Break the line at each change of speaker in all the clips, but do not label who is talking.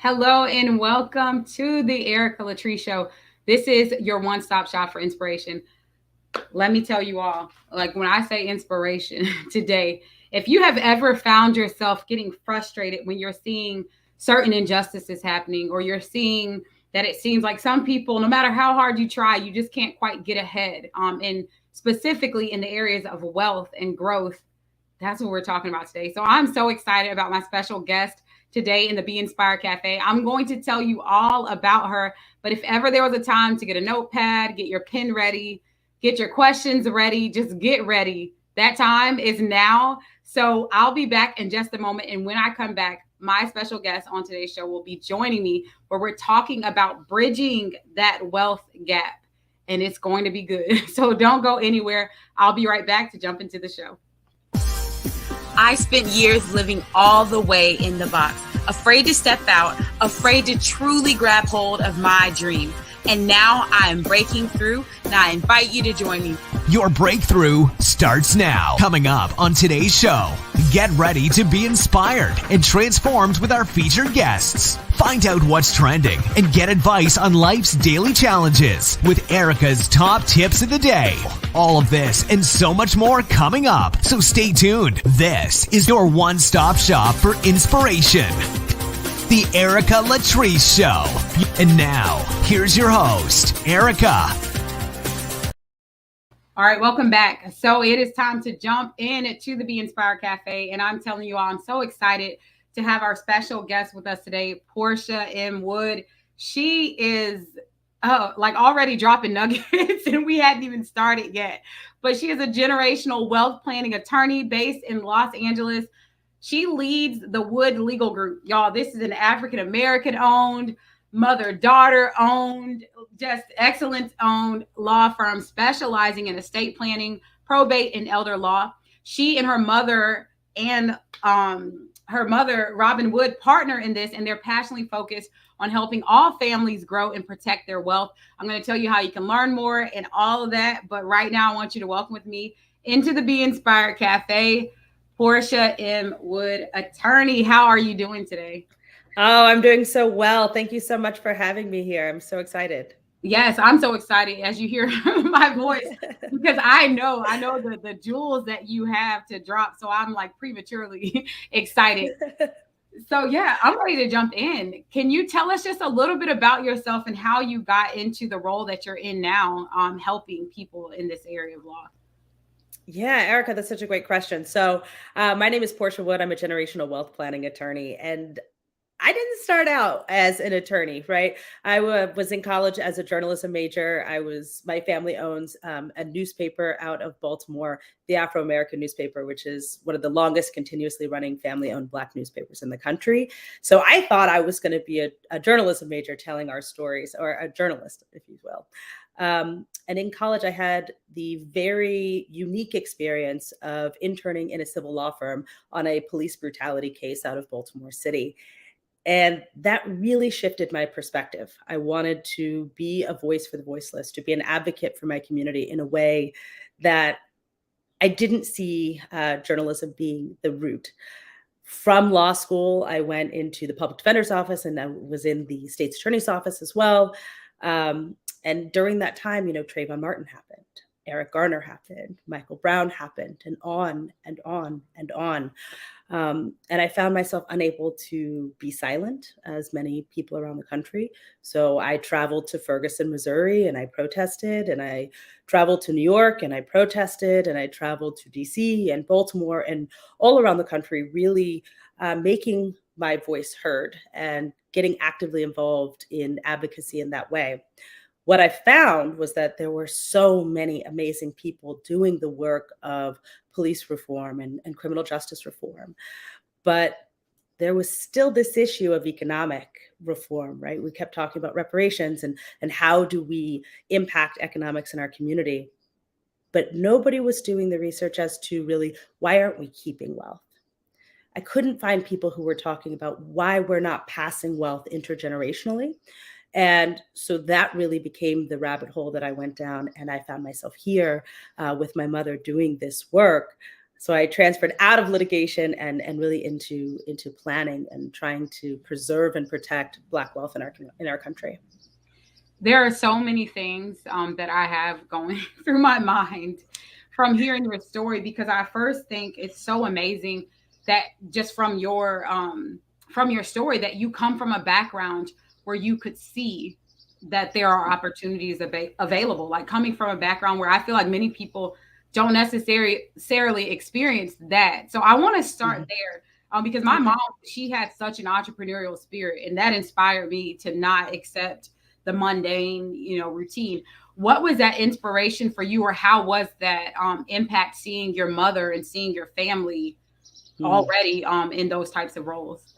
Hello and welcome to the Latrice Show. This is your one-stop shop for inspiration. Let me tell you all, like when I say inspiration today, if you have ever found yourself getting frustrated when you're seeing certain injustices happening, or you're seeing that it seems like some people, no matter how hard you try, you just can't quite get ahead. And specifically in the areas of wealth and growth, that's what we're talking about today. So I'm so excited about my special guest today in the Be Inspired Cafe. I'm going to tell you all about her. But if ever there was a time to get a notepad, get your pen ready, get your questions ready, just get ready. That time is now. So I'll be back in just a moment. And when I come back, my special guest on today's show will be joining me, where we're talking about bridging that wealth gap. And it's going to be good. So don't go anywhere. I'll be right back to jump into the show.
I spent years living all the way in the box, afraid to step out, afraid to truly grab hold of my dream. And now I am breaking through, and I invite you to join me.
Your breakthrough starts now. Coming up on today's show, get ready to be inspired and transformed with our featured guests. Find out what's trending and get advice on life's daily challenges with Erica's top tips of the day. All of this and so much more coming up. So stay tuned. This is your one-stop shop for inspiration. The Erica Latrice Show. And now, here's your host, Erica.
All right, welcome back. So it is time to jump in to the Be Inspired Cafe. And I'm telling you all, I'm so excited to have our special guest with us today, Portia M. Wood. She is like already dropping nuggets and we hadn't even started yet. But she is a generational wealth planning attorney based in Los Angeles. She leads the Wood Legal Group. Y'all, this is an African-American owned, mother-daughter owned, just excellence owned law firm specializing in estate planning, probate, and elder law. She and her mother, Robin Wood, partner in this, and they're passionately focused on helping all families grow and protect their wealth. I'm going to tell you how you can learn more and all of that. But right now, I want you to welcome with me into the Be Inspired Cafe, Portia M. Wood, attorney. How are you doing today?
Oh, I'm doing so well. Thank you so much for having me here. I'm so excited.
Yes, I'm so excited as you hear my voice, because I know the jewels that you have to drop. So I'm like prematurely excited. So yeah, I'm ready to jump in. Can you tell us just a little bit about yourself and how you got into the role that you're in now, helping people in this area of law?
Yeah, Erica, that's such a great question. So my name is Portia Wood. I'm a generational wealth planning attorney, and I didn't start out as an attorney, right? I was in college as a journalism major. My family owns a newspaper out of Baltimore, the Afro-American newspaper, which is one of the longest continuously running family-owned Black newspapers in the country. So I thought I was going to be a journalism major telling our stories, or a journalist, if you will. And in college, I had the very unique experience of interning in a civil law firm on a police brutality case out of Baltimore City. And that really shifted my perspective. I wanted to be a voice for the voiceless, to be an advocate for my community in a way that I didn't see journalism being the route. From law school, I went into the public defender's office, and I was in the state's attorney's office as well. And during that time, Trayvon Martin happened, Eric Garner happened, Michael Brown happened, and on and on and on. And I found myself unable to be silent, as many people around the country. So I traveled to Ferguson, Missouri, and I protested, and I traveled to New York, and I protested, and I traveled to DC and Baltimore and all around the country, really making my voice heard and getting actively involved in advocacy in that way. What I found was that there were so many amazing people doing the work of police reform and criminal justice reform. But there was still this issue of economic reform, right? We kept talking about reparations and how do we impact economics in our community. But nobody was doing the research as to really, why aren't we keeping wealth? I couldn't find people who were talking about why we're not passing wealth intergenerationally. And so that really became the rabbit hole that I went down, and I found myself here with my mother doing this work, So I transferred out of litigation and really into planning and trying to preserve and protect Black wealth in our country.
There are so many things that I have going through my mind from hearing your story, because I first think it's so amazing that just from your story, that you come from a background where you could see that there are opportunities available, like coming from a background where I feel like many people don't necessarily experience that. So I want to start there, because my mom, she had such an entrepreneurial spirit, and that inspired me to not accept the mundane, routine. What was that inspiration for you, or how was that impact seeing your mother and seeing your family already in those types of roles?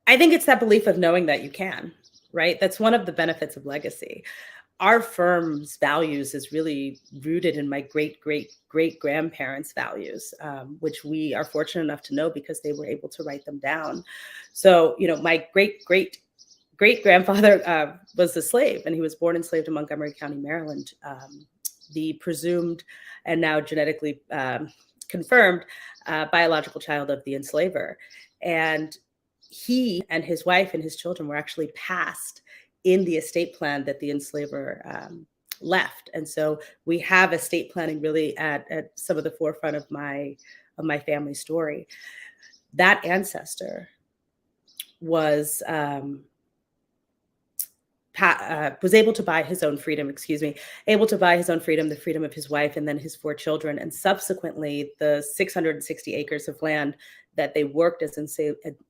I think it's that belief of knowing that you can, right? That's one of the benefits of legacy. Our firm's values is really rooted in my great grandparents' values, which we are fortunate enough to know because they were able to write them down. So, my great grandfather was a slave, and he was born enslaved in Montgomery County, Maryland, the presumed and now genetically confirmed biological child of the enslaver. And he and his wife and his children were actually passed in the estate plan that the enslaver left. And so we have estate planning really at some of the forefront of my family story. That ancestor was able to buy his own freedom, the freedom of his wife and then his 4 children, and subsequently the 660 acres of land that they worked as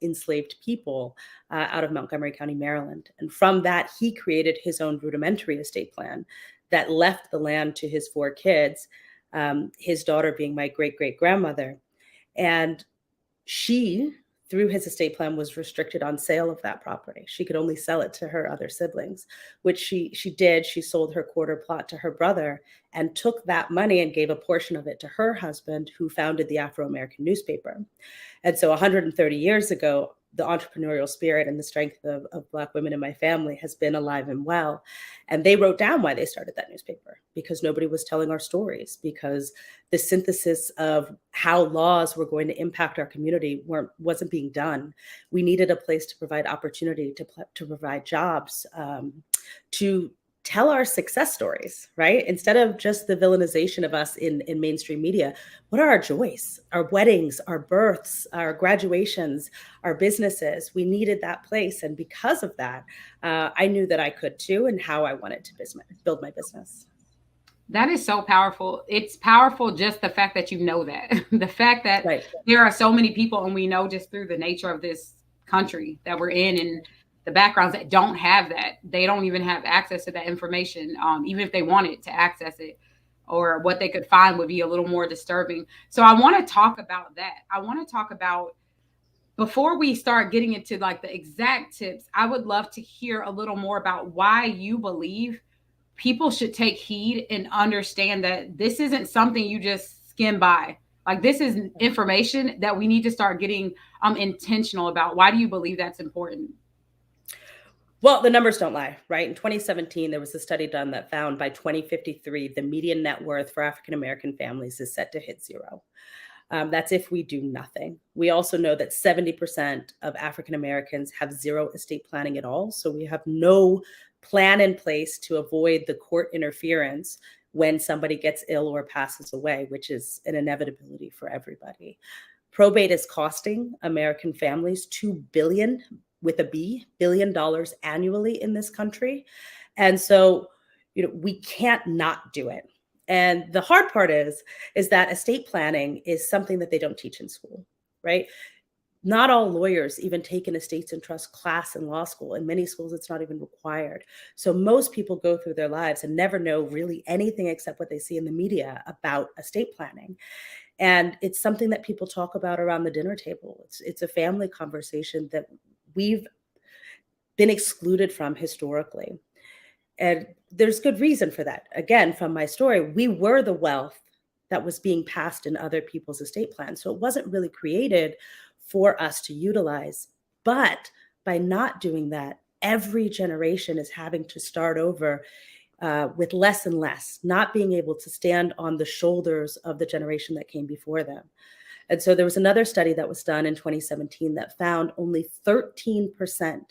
enslaved people out of Montgomery County, Maryland. And from that, he created his own rudimentary estate plan that left the land to his 4 kids, his daughter being my great-great-grandmother. And she, through his estate plan, was restricted on sale of that property. She could only sell it to her other siblings, which she did. She sold her quarter plot to her brother and took that money and gave a portion of it to her husband, who founded the Afro-American newspaper. And so 130 years ago, the entrepreneurial spirit and the strength of Black women in my family has been alive and well. And they wrote down why they started that newspaper, because nobody was telling our stories, because the synthesis of how laws were going to impact our community wasn't being done. We needed a place to provide opportunity, to provide jobs, to tell our success stories, right? Instead of just the villainization of us in mainstream media, what are our joys, our weddings, our births, our graduations, our businesses? We needed that place. And because of that, I knew that I could too, and how I wanted to build my business.
That is so powerful. It's powerful, just the fact that you know that. The fact that there are so many people, and we know just through the nature of this country that we're in, and the backgrounds that don't have that. They don't even have access to that information, even if they wanted to access it, or what they could find would be a little more disturbing. So I want to talk about that. I want to talk about, before we start getting into like the exact tips, I would love to hear a little more about why you believe people should take heed and understand that this isn't something you just skim by. Like, this is information that we need to start getting intentional about. Why do you believe that's important?
Well, the numbers don't lie, right? In 2017, there was a study done that found by 2053, the median net worth for African-American families is set to hit 0. That's if we do nothing. We also know that 70% of African-Americans have 0 estate planning at all. So we have no plan in place to avoid the court interference when somebody gets ill or passes away, which is an inevitability for everybody. Probate is costing American families $2 billion billion annually in this country. And so, we can't not do it. And the hard part is that estate planning is something that they don't teach in school, right? Not all lawyers even take an estates and trust class in law school. In many schools, it's not even required. So most people go through their lives and never know really anything except what they see in the media about estate planning. And it's something that people talk about around the dinner table. It's a family conversation that we've been excluded from historically. And there's good reason for that. Again, from my story, we were the wealth that was being passed in other people's estate plans. So it wasn't really created for us to utilize. But by not doing that, every generation is having to start over with less and less, not being able to stand on the shoulders of the generation that came before them. And so there was another study that was done in 2017 that found only 13%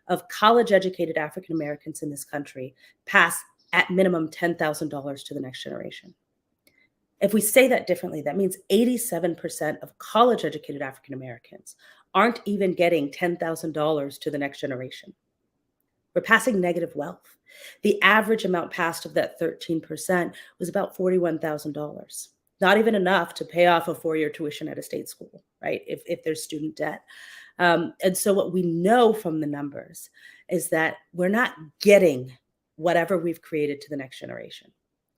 of college-educated African Americans in this country pass at minimum $10,000 to the next generation. If we say that differently, that means 87% of college-educated African Americans aren't even getting $10,000 to the next generation. We're passing negative wealth. The average amount passed of that 13% was about $41,000. Not even enough to pay off a 4-year tuition at a state school, right? If there's student debt. And so what we know from the numbers is that we're not getting whatever we've created to the next generation.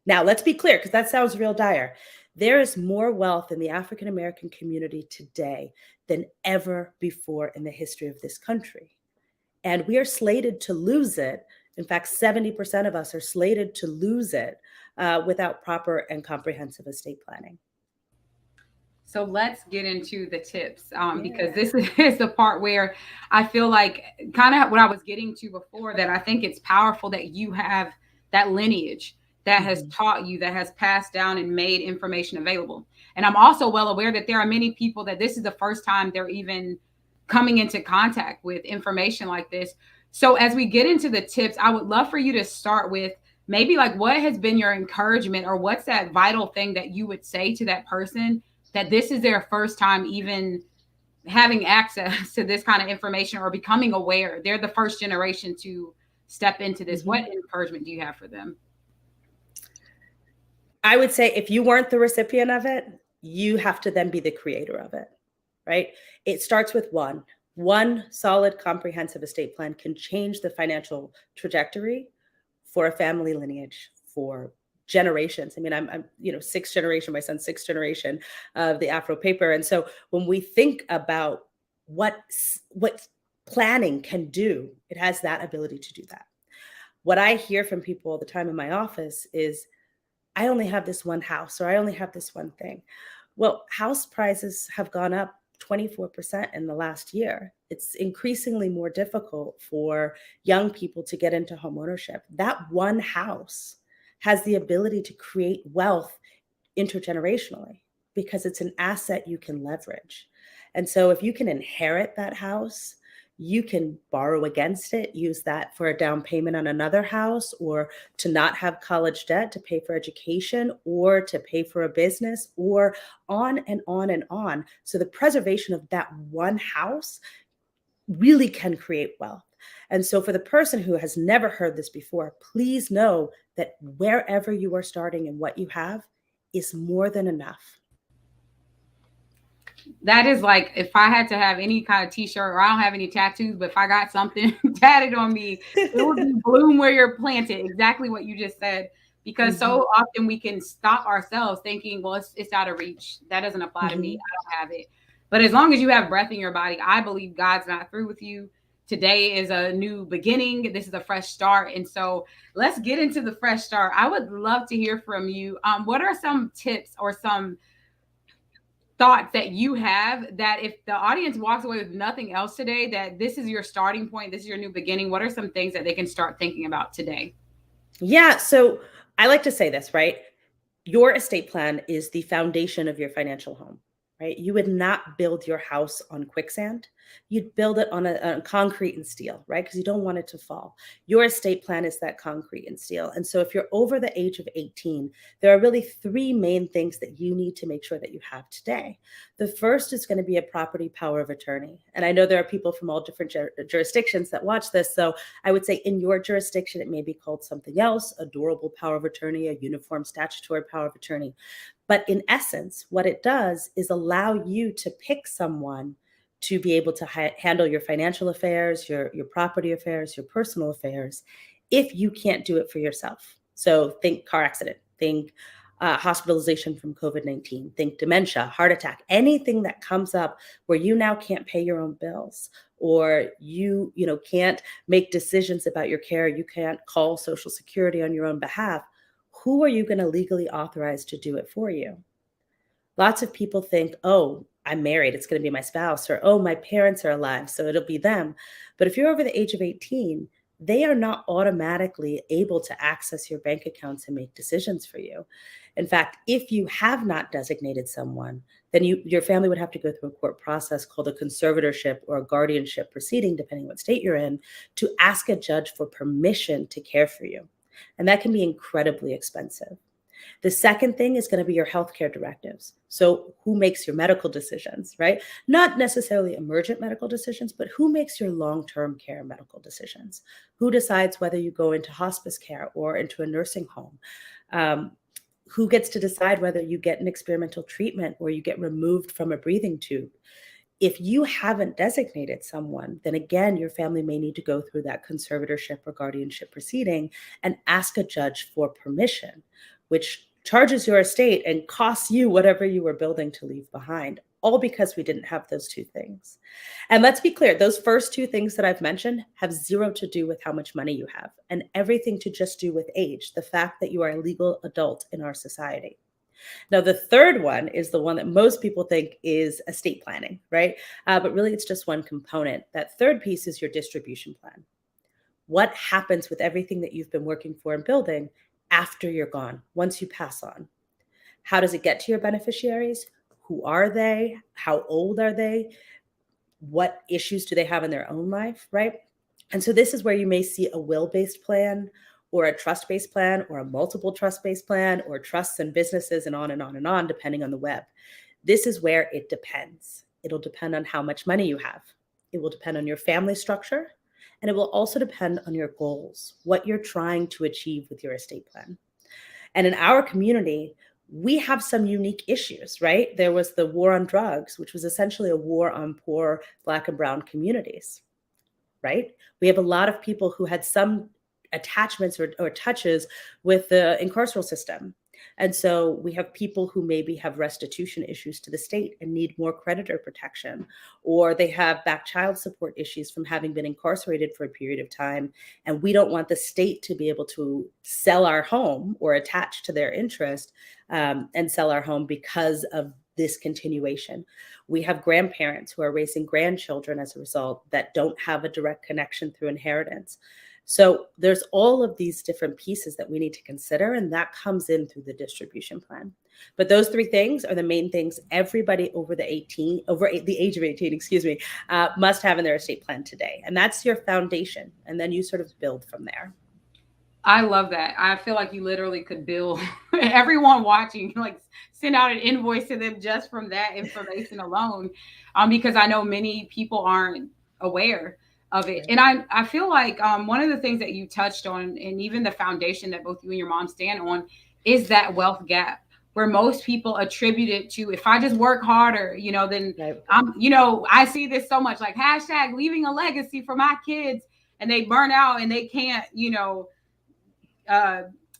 Now, let's be clear, because that sounds real dire. There is more wealth in the African American community today than ever before in the history of this country. And we are slated to lose it. In fact, 70% of us are slated to lose it without proper and comprehensive estate planning.
So let's get into the tips because this is the part where I feel like kind of what I was getting to before, that I think it's powerful that you have that lineage that has taught you, that has passed down and made information available. And I'm also well aware that there are many people that this is the first time they're even coming into contact with information like this. So as we get into the tips, I would love for you to start with maybe like what has been your encouragement, or what's that vital thing that you would say to that person that this is their first time even having access to this kind of information or becoming aware. They're the first generation to step into this. What encouragement do you have for them?
I would say if you weren't the recipient of it, you have to then be the creator of it, right? It starts with one solid comprehensive estate plan can change the financial trajectory for a family lineage for generations. I mean, I'm sixth generation, my son's sixth generation of the Afro paper. And so when we think about what planning can do, it has that ability to do that. What I hear from people all the time in my office is, I only have this one house, or I only have this one thing. Well, house prices have gone up 24% in the last year. It's increasingly more difficult for young people to get into homeownership. That one house has the ability to create wealth intergenerationally because it's an asset you can leverage. And so if you can inherit that house, you can borrow against it, use that for a down payment on another house, or to not have college debt to pay for education, or to pay for a business, or on and on and on. So the preservation of that one house really can create wealth. And so for the person who has never heard this before, please know that wherever you are starting and what you have is more than enough.
That is like, if I had to have any kind of t-shirt, or I don't have any tattoos, but if I got something tatted on me, it would be bloom where you're planted. Exactly what you just said. Because so often we can stop ourselves thinking, well, it's out of reach. That doesn't apply to me. I don't have it. But as long as you have breath in your body, I believe God's not through with you. Today is a new beginning. This is a fresh start. And so let's get into the fresh start. I would love to hear from you. What are some tips or some thoughts that you have that if the audience walks away with nothing else today, that this is your starting point, this is your new beginning? What are some things that they can start thinking about today?
Yeah. So I like to say this, right? Your estate plan is the foundation of your financial home, right? You would not build your house on quicksand. You'd build it on a concrete and steel, right? Because you don't want it to fall. Your estate plan is that concrete and steel. And so if you're over the age of 18, there are really three main things that you need to make sure that you have today. The first is going to be a property power of attorney. And I know there are people from all different jurisdictions that watch this. So I would say in your jurisdiction, it may be called something else, a durable power of attorney, a uniform statutory power of attorney. But in essence, what it does is allow you to pick someone to be able to handle your financial affairs, your property affairs, your personal affairs, if you can't do it for yourself. So think car accident, think hospitalization from COVID-19, think dementia, heart attack, anything that comes up where you now can't pay your own bills, or you can't make decisions about your care, you can't call Social Security on your own behalf. Who are you going to legally authorize to do it for you? Lots of people think, oh, I'm married, it's going to be my spouse, or, oh, my parents are alive, so it'll be them. But if you're over the age of 18, they are not automatically able to access your bank accounts and make decisions for you. In fact, if you have not designated someone, then your family would have to go through a court process called a conservatorship or a guardianship proceeding, depending what state you're in, to ask a judge for permission to care for you. And that can be incredibly expensive. The second thing is going to be your healthcare directives. So who makes your medical decisions, right? Not necessarily emergent medical decisions, but who makes your long-term care medical decisions? Who decides whether you go into hospice care or into a nursing home? Who gets to decide whether you get an experimental treatment or you get removed from a breathing tube? If you haven't designated someone, then again, your family may need to go through that conservatorship or guardianship proceeding and ask a judge for permission, which charges your estate and costs you whatever you were building to leave behind, all because we didn't have those two things. And let's be clear, those first two things that I've mentioned have zero to do with how much money you have and everything to just do with age, the fact that you are a legal adult in our society. Now, the third one is the one that most people think is estate planning, right? But really, it's just one component. That third piece is your distribution plan. What happens with everything that you've been working for and building after you're gone, once you pass on? How does it get to your beneficiaries? Who are they? How old are they? What issues do they have in their own life, right? And so this is where you may see a will-based plan or a trust-based plan or a multiple trust-based plan or trusts and businesses and on and on and on, depending on the web. This is where it depends. It'll depend on how much money you have. It will depend on your family structure. And it will also depend on your goals, what you're trying to achieve with your estate plan. And in our community, we have some unique issues, right? There was the war on drugs, which was essentially a war on poor Black and Brown communities, right? We have a lot of people who had some attachments or touches with the incarceral system. And so we have people who maybe have restitution issues to the state and need more creditor protection, or they have back child support issues from having been incarcerated for a period of time. And we don't want the state to be able to sell our home or attach to their interest and sell our home because of this continuation. We have grandparents who are raising grandchildren as a result that don't have a direct connection through inheritance. So there's all of these different pieces that we need to consider, and that comes in through the distribution plan. But those three things are the main things everybody over the age of 18, must have in their estate plan today. And that's your foundation. And then you sort of build from there.
I love that. I feel like you literally could bill everyone watching, like send out an invoice to them just from that information alone, because I know many people aren't aware of it. And I feel like one of the things that you touched on, and even the foundation that both you and your mom stand on, is that wealth gap, where most people attribute it to, if I just work harder, then I see this so much, like hashtag leaving a legacy for my kids, and they burn out and they can't,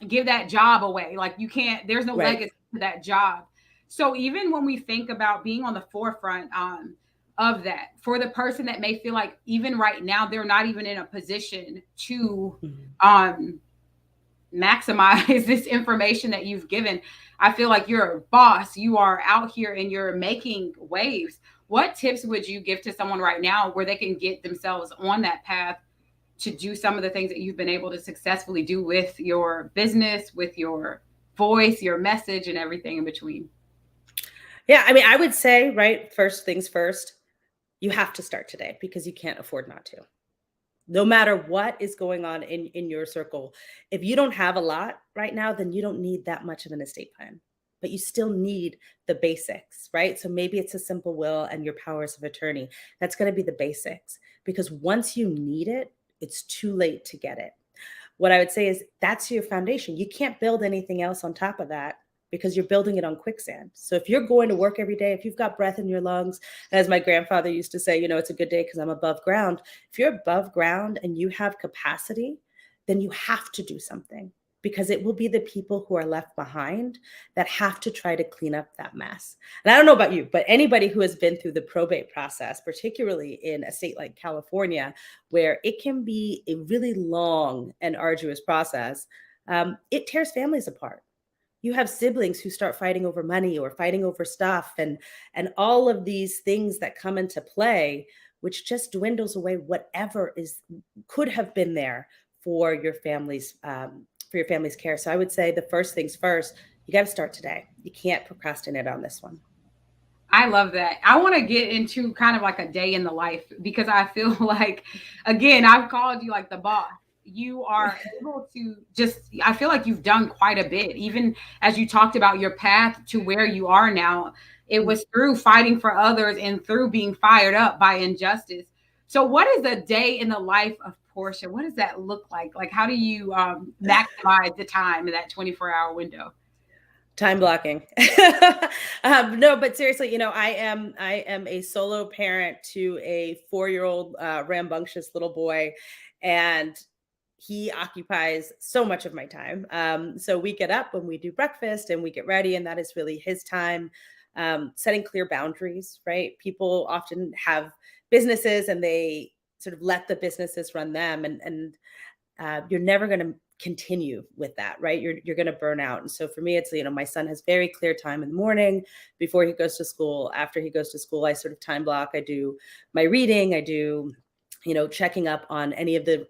give that job away. Like you can't, there's no legacy to that job. So even when we think about being on the forefront of that, for the person that may feel like even right now, they're not even in a position to maximize this information that you've given. I feel like you're a boss. You are out here and you're making waves. What tips would you give to someone right now where they can get themselves on that path to do some of the things that you've been able to successfully do with your business, with your voice, your message, and everything in between?
Yeah, I mean, I would say, right, first things first, you have to start today because you can't afford not to. No matter what is going on in your circle, if you don't have a lot right now, then you don't need that much of an estate plan, but you still need the basics, right? So maybe it's a simple will and your powers of attorney. That's going to be the basics, because once you need it, it's too late to get it. What I would say is that's your foundation. You can't build anything else on top of that because you're building it on quicksand. So if you're going to work every day, if you've got breath in your lungs, as my grandfather used to say, it's a good day because I'm above ground. If you're above ground and you have capacity, then you have to do something, because it will be the people who are left behind that have to try to clean up that mess. And I don't know about you, but anybody who has been through the probate process, particularly in a state like California, where it can be a really long and arduous process, it tears families apart. You have siblings who start fighting over money or fighting over stuff and all of these things that come into play which just dwindles away whatever could have been there for your family's care. So I would say the first things first, you got to start today. You can't procrastinate on this one.
I love that. I want to get into kind of like a day in the life, because I feel like, again, I've called you like the boss. You are able to I feel like you've done quite a bit. Even as you talked about your path to where you are now, it was through fighting for others and through being fired up by injustice. So what is a day in the life of Portia? What does that look like? Like, how do you maximize the time in that 24-hour window?
Time blocking. No, but seriously, I am a solo parent to a 4-year-old rambunctious little boy, and he occupies so much of my time. So we get up and we do breakfast and we get ready, and that is really his time. Setting clear boundaries, right? People often have businesses and they sort of let the businesses run them, and you're never going to continue with that, right? You're going to burn out. And so for me, it's, my son has very clear time in the morning before he goes to school. After he goes to school, I sort of time block. I do my reading. I do, checking up on any of the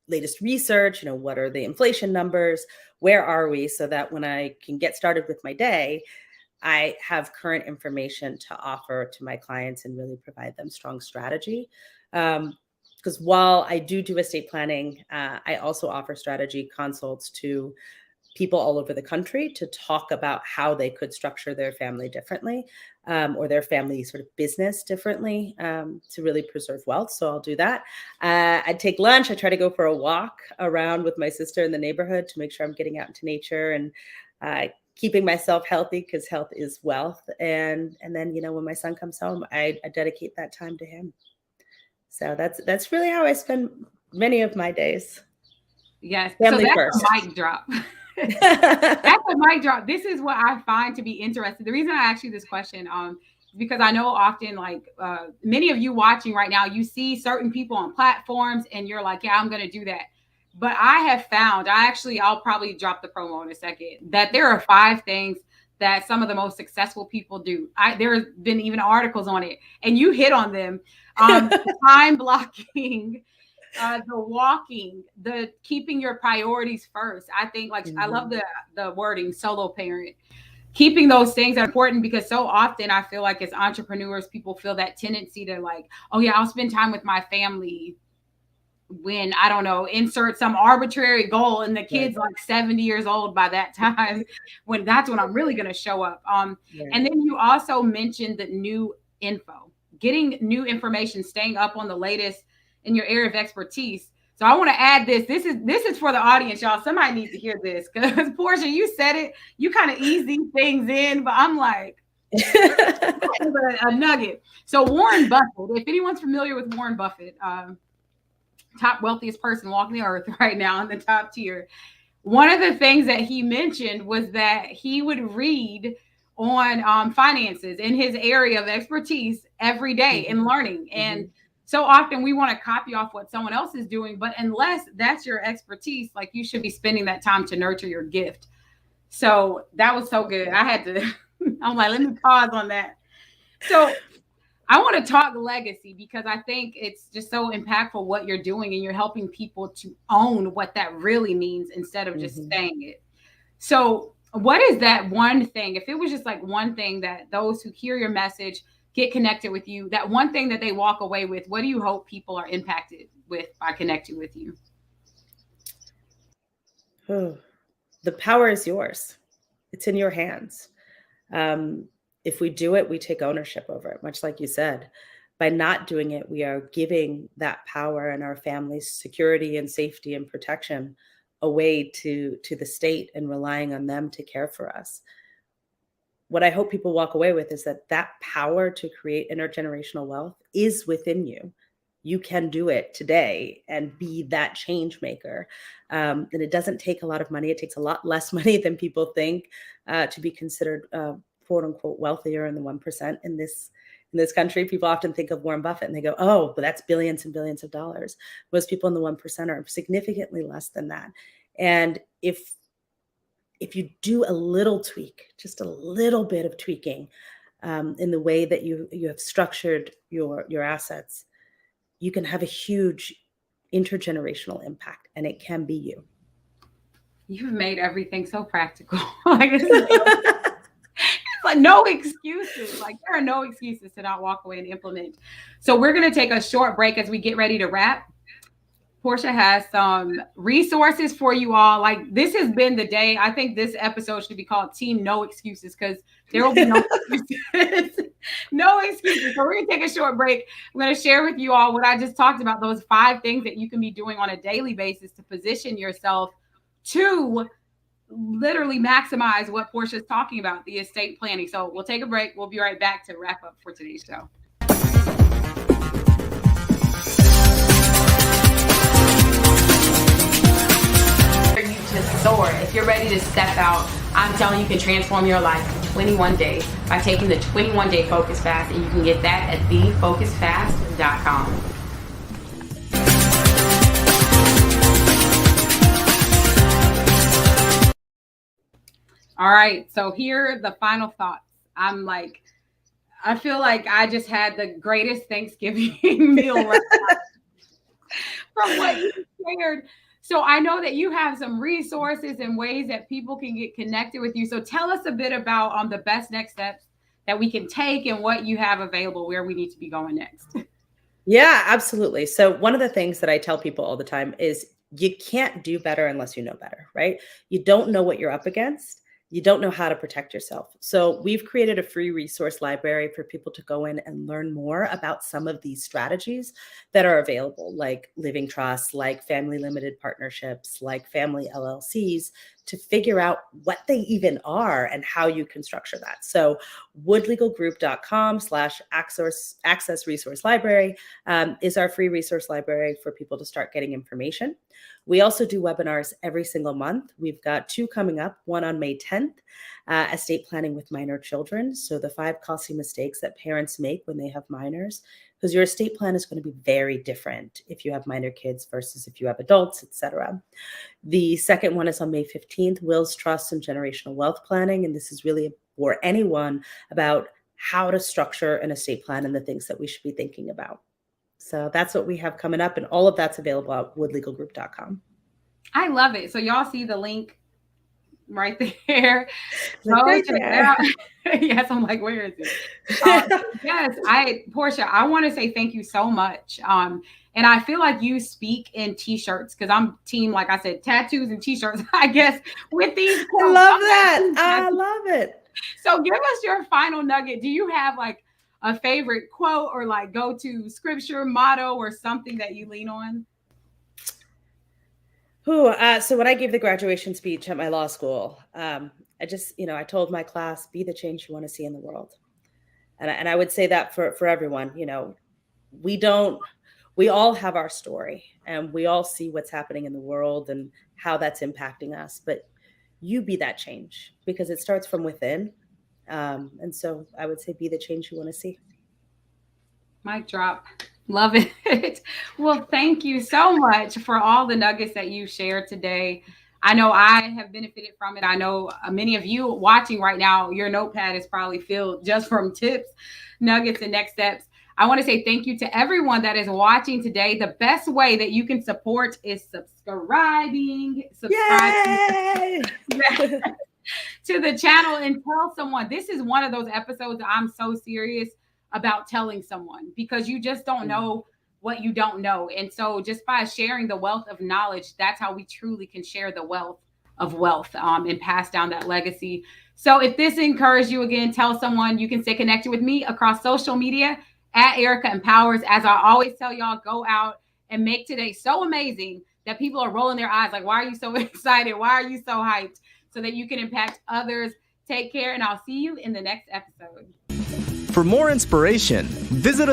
latest research, what are the inflation numbers? Where are we? So that when I can get started with my day, I have current information to offer to my clients and really provide them strong strategy. Because while I do estate planning, I also offer strategy consults to people all over the country to talk about how they could structure their family differently, or their family sort of business differently, to really preserve wealth. So I'll do that. I take lunch. I try to go for a walk around with my sister in the neighborhood to make sure I'm getting out into nature and keeping myself healthy, because health is wealth. And then, when my son comes home, I dedicate that time to him. So that's really how I spend many of my days.
Yes.
Family
so that's
first.
A mic drop. That's a mic drop. This is what I find to be interesting. The reason I asked you this question, is because I know often, like many of you watching right now, you see certain people on platforms and you're like, yeah, I'm going to do that. But I have found, I'll probably drop the promo in a second, that there are 5 things that some of the most successful people do. There have been even articles on it, and you hit on them. Time blocking, the walking, the keeping your priorities first. I think I love the wording solo parent. Keeping those things are important, because so often I feel like as entrepreneurs, people feel that tendency to like, oh yeah, I'll spend time with my family when, I don't know, insert some arbitrary goal, and the kid's like 70 years old by that time, when that's when I'm really going to show up. And then you also mentioned the new info, getting new information, staying up on the latest in your area of expertise. So I want to add this. This is for the audience, y'all. Somebody needs to hear this, because Portia, you said it. You kind of ease these things in, but I'm like, a nugget. So Warren Buffett, if anyone's familiar with Warren Buffett, top wealthiest person walking the earth right now in the top tier. One of the things that he mentioned was that he would read on finances in his area of expertise every day and learning. And so often we want to copy off what someone else is doing, but unless that's your expertise, like, you should be spending that time to nurture your gift. So that was so good. I had to, I'm like, let me pause on that. So I want to talk legacy, because I think it's just so impactful what you're doing, and you're helping people to own what that really means instead of just saying it. So what is that one thing, if it was just like one thing that those who hear your message, get connected with you, that one thing that they walk away with, what do you hope people are impacted with by connecting with you?
Oh, the power is yours. It's in your hands. If we do it, we take ownership over it, much like you said. By not doing it, we are giving that power and our family's security and safety and protection away to the state, and relying on them to care for us. What I hope people walk away with is that power to create intergenerational wealth is within you. You can do it today and be that change maker. And it doesn't take a lot of money. It takes a lot less money than people think to be considered quote unquote wealthier in the 1% in this country. People often think of Warren Buffett and they go, oh, but that's billions and billions of dollars. Most people in the 1% are significantly less than that. And if you do a little tweak, just a little bit of tweaking in the way that you have structured your assets, you can have a huge intergenerational impact, and it can be you.
You've made everything so practical. Like, it's like no excuses. Like, there are no excuses to not walk away and implement. So we're going to take a short break as we get ready to wrap. Portia has some resources for you all. Like, this has been the day. I think this episode should be called Team No Excuses, because there will be no excuses. No excuses. So we're going to take a short break. I'm going to share with you all what I just talked about, those 5 things that you can be doing on a daily basis to position yourself to literally maximize what Portia is talking about, the estate planning. So we'll take a break. We'll be right back to wrap up for today's show. To soar. If you're ready to step out, I'm telling you, can transform your life in 21 days by taking the 21-day Focus Fast, and you can get that at thefocusfast.com. All right, so here are the final thoughts. I feel like I just had the greatest Thanksgiving meal right now from what you shared. So I know that you have some resources and ways that people can get connected with you. So tell us a bit about the best next steps that we can take and what you have available, where we need to be going next.
Yeah, absolutely. So one of the things that I tell people all the time is you can't do better unless you know better, right? You don't know what you're up against. You don't know how to protect yourself. So we've created a free resource library for people to go in and learn more about some of these strategies that are available, like living trusts, like family limited partnerships, like family LLCs, to figure out what they even are and how you can structure that. So woodlegalgroup.com/access resource library is our free resource library for people to start getting information. We also do webinars every single month. We've got 2 coming up, one on May 10th, estate planning with minor children. So the 5 costly mistakes that parents make when they have minors, because your estate plan is going to be very different if you have minor kids versus if you have adults, etc. The second one is on May 15th, wills, trusts, and generational wealth planning. And this is really for anyone about how to structure an estate plan and the things that we should be thinking about. So that's what we have coming up, and all of that's available at woodlegalgroup.com.
I love it. So y'all see the link right there.
Right there.
Yes, I'm like, where is it? Yes, Portia, I want to say thank you so much. And I feel like you speak in t-shirts, because I'm team, like I said, tattoos and t-shirts, I guess, with these quotes.
I love that. I love it.
So give us your final nugget. Do you have like a favorite quote or like go-to scripture, motto, or something that you lean on?
So when I gave the graduation speech at my law school, I told my class, be the change you want to see in the world. And I would say that for everyone, we all have our story, and we all see what's happening in the world and how that's impacting us, but you be that change, because it starts from within. And so I would say be the change you want to see.
Mic drop. Love it. Well, thank you so much for all the nuggets that you shared today. I know I have benefited from it. I know many of you watching right now, your notepad is probably filled just from tips, nuggets, and next steps. I want to say thank you to everyone that is watching today. The best way that you can support is subscribing to the channel, and tell someone. This is one of those episodes that I'm so serious about telling someone, because you just don't know what you don't know. And so just by sharing the wealth of knowledge, that's how we truly can share the wealth of wealth and pass down that legacy. So if this encouraged you, again, tell someone. You can stay connected with me across social media at Erica Empowers. As I always tell y'all, go out and make today so amazing that people are rolling their eyes like, why are you so excited? Why are you so hyped? So that you can impact others. Take care, and I'll see you in the next episode.
For more inspiration, visit us